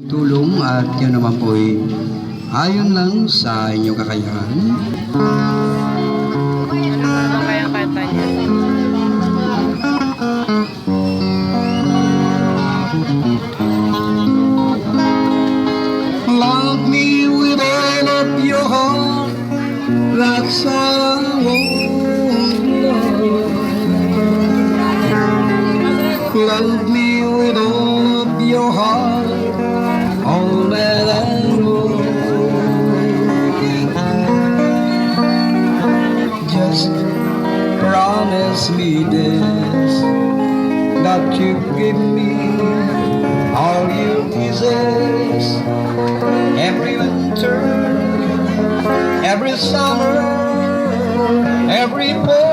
tulong at yun naman po ay ayon lang sa inyong kakayahan. Ano ba kaya kanta niya? Love me with all of your heart, that's all I want, love. Love me with all of your heart, all that I know. Just promise me this, that you give me all you possess. Every winter, every summer, every fall.